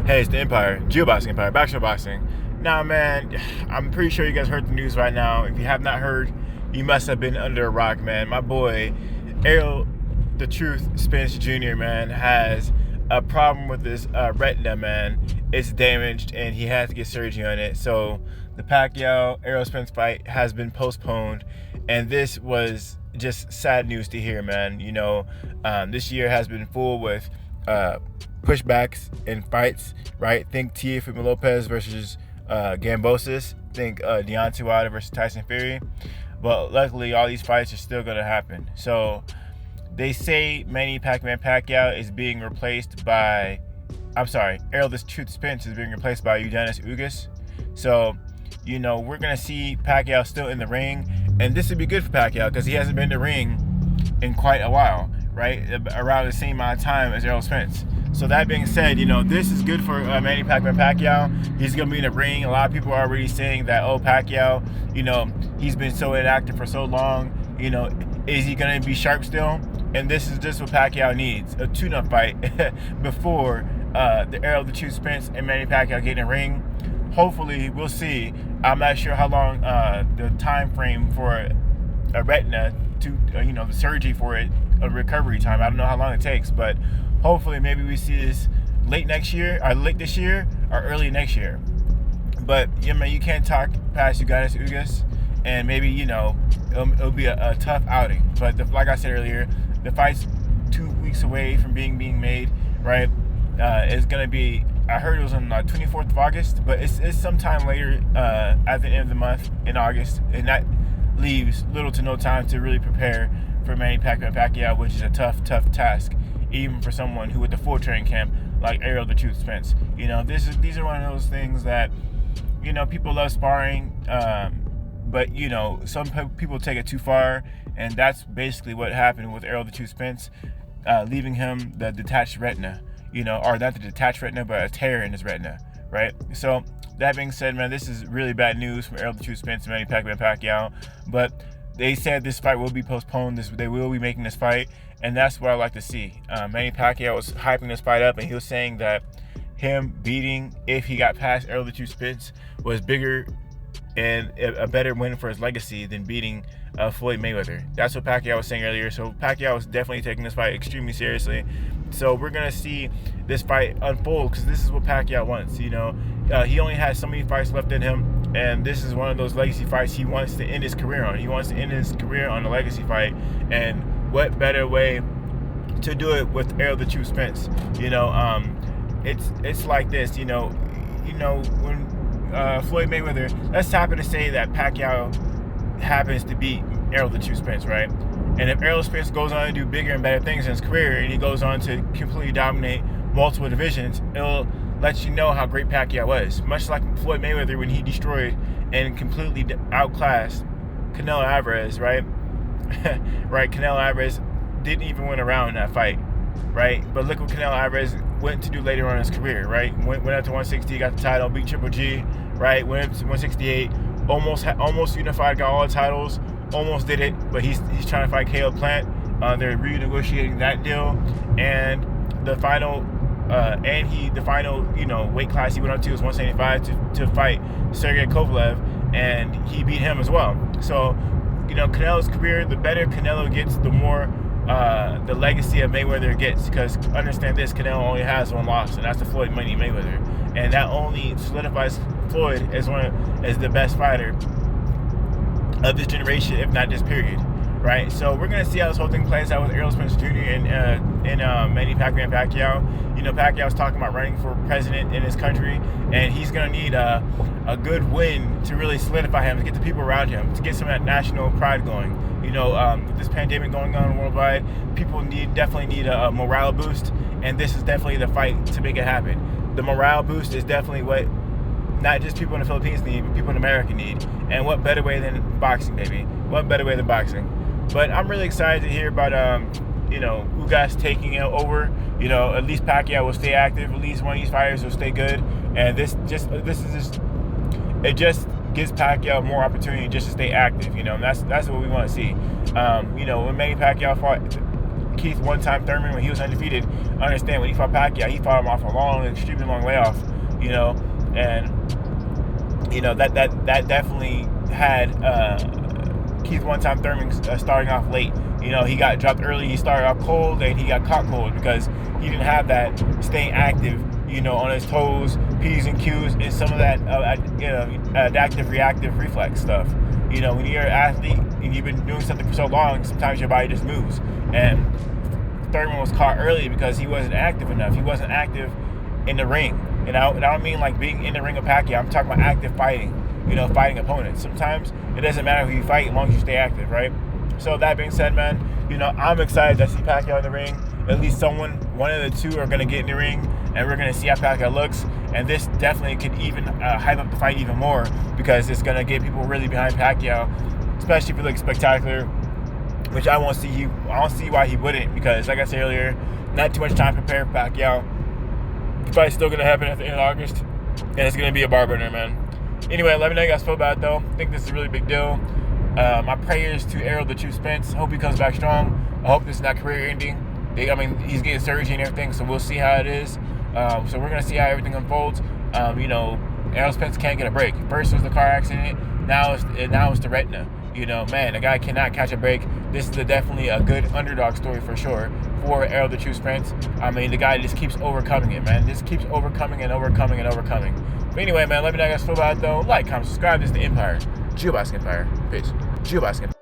Hey, it's the Empire, Geoboxing Empire, Backshot Boxing. Now, man, I'm pretty sure you guys heard the news right now. If you have not heard, you must have been under a rock, man. My boy, Errol the Truth Spence Jr., man, has a problem with his retina, man. It's damaged, and he has to get surgery on it. So the Pacquiao-Errol Spence fight has been postponed, and this was just sad news to hear, man. You know, this year has been full with pushbacks in fights, right? Think Teofimo Lopez versus Gambosis. Think Deontay Wilder versus Tyson Fury. But luckily, all these fights are still going to happen. So they say Manny Pacquiao is being replaced by, Errol the Truth Spence is being replaced by Ugás. So, you know, we're going to see Pacquiao still in the ring. And this would be good for Pacquiao because he hasn't been in the ring in quite a while, right? Around the same amount of time as Errol Spence. So that being said, you know, this is good for Manny Pacquiao. He's going to be in the ring. A lot of people are already saying that, oh, Pacquiao, you know, he's been so inactive for so long. You know, is he going to be sharp still? And this is just what Pacquiao needs, a tune-up fight before the Errol the Truth Spence and Manny Pacquiao get in the ring. Hopefully, we'll see. I'm not sure how long the time frame for a retina to, the surgery for it, a recovery time. I don't know how long it takes, but hopefully maybe we see this late this year or early next year. But yeah, man, you can't talk past Ugás, and maybe it'll be a tough outing. But like I said earlier, the fight's 2 weeks away from being made. Right? It's gonna be. I heard it was on the 24th of August, but it's sometime later at the end of the month in August, and that leaves little to no time to really prepare for Manny Pacquiao, which is a tough task, even for someone who with the full training camp like Errol the Truth Spence. You know, these are one of those things that, people love sparring, but some people take it too far, and that's basically what happened with Errol the Truth Spence, leaving him the detached retina, or not the detached retina, but a tear in his retina, right? So that being said, man, this is really bad news from Errol the Truth Spence and Manny Pacquiao, but they said this fight will be postponed. They will be making this fight, and that's what I like to see. Manny Pacquiao was hyping this fight up, and he was saying that him beating, if he got past Errol the Truth Spence, was bigger and a better win for his legacy than beating Floyd Mayweather. That's what Pacquiao was saying earlier. So Pacquiao was definitely taking this fight extremely seriously. So we're going to see this fight unfold because this is what Pacquiao wants. He only has so many fights left in him, and this is one of those legacy fights he wants to end his career on. He wants to end his career on a legacy fight, and what better way to do it with Errol the Truth Spence? It's like this. When Floyd Mayweather, let's happen to say that Pacquiao happens to beat Errol the Truth Spence, right? And if Errol Spence goes on to do bigger and better things in his career, and he goes on to completely dominate multiple divisions, it'll let you know how great Pacquiao was. Much like Floyd Mayweather when he destroyed and completely outclassed Canelo Alvarez, right? Right, Canelo Alvarez didn't even win a round in that fight, right? But look what Canelo Alvarez went to do later on in his career, right? Went up to 160, got the title, beat Triple G, right? Went up to 168, almost unified, got all the titles, almost did it, but he's trying to fight Caleb Plant. They're renegotiating that deal, and the final weight class he went up to was 175 to fight Sergey Kovalev, and he beat him as well. So, Canelo's career, the better Canelo gets, the more the legacy of Mayweather gets, because understand this, Canelo only has one loss, and that's the Floyd Money Mayweather, and that only solidifies Floyd as the best fighter of this generation, if not this period, right? So we're gonna see how this whole thing plays out with Errol Spence Jr. and Manny Pacquiao. Pacquiao's talking about running for president in his country, and he's gonna need a good win to really solidify him, to get the people around him, to get some of that national pride going. With this pandemic going on worldwide, people definitely need a morale boost, and this is definitely the fight to make it happen. The morale boost is definitely what not just people in the Philippines need, but people in America need. And what better way than boxing, baby? What better way than boxing? But I'm really excited to hear about Ugás taking it over. At least Pacquiao will stay active. At least one of these fighters will stay good. And it just gives Pacquiao more opportunity just to stay active. And that's what we want to see. When Manny Pacquiao fought Keith one-time Thurman when he was undefeated. I understand when he fought Pacquiao, he fought him off a long, extremely long layoff, you know, and you know that definitely had Keith one-time Thurman starting off late. You know, he got dropped early, he started off cold, and he got caught cold because he didn't have that staying active, you know, on his toes, P's and Q's, and some of that, you know, adaptive, reactive reflex stuff. You know, when you're an athlete and you've been doing something for so long, sometimes your body just moves. And Thurman was caught early because he wasn't active enough. He wasn't active in the ring. And I don't mean like being in the ring with Pacquiao. I'm talking about active fighting, you know, fighting opponents. Sometimes it doesn't matter who you fight as long as you stay active, right? So that being said, man, you know, I'm excited to see Pacquiao in the ring. At least one of the two are going to get in the ring, and we're going to see how Pacquiao looks. And this definitely could even hype up the fight even more because it's going to get people really behind Pacquiao, especially if he looks spectacular, which I don't see why he wouldn't, because like I said earlier, not too much time to prepare for Pacquiao. The fight's still going to happen at the end of August, and it's going to be a bar burner, man. Anyway, let me know how you guys feel about it, though. I think this is a really big deal. My prayers to Errol the Truth Spence. Hope he comes back strong. I hope this is not career ending. He's getting surgery and everything, so we'll see how it is. So we're going to see how everything unfolds. You know, Errol Spence can't get a break. First was the car accident. Now it's the retina. You know, man, the guy cannot catch a break. This is definitely a good underdog story for sure for Errol the Truth Spence. I mean, the guy just keeps overcoming it, man. Just keeps overcoming and overcoming and overcoming. But anyway, man, let me know how you guys feel about it, though. Like, comment, subscribe. This is The Empire. Ugás Empire. Peace. Ugás Empire.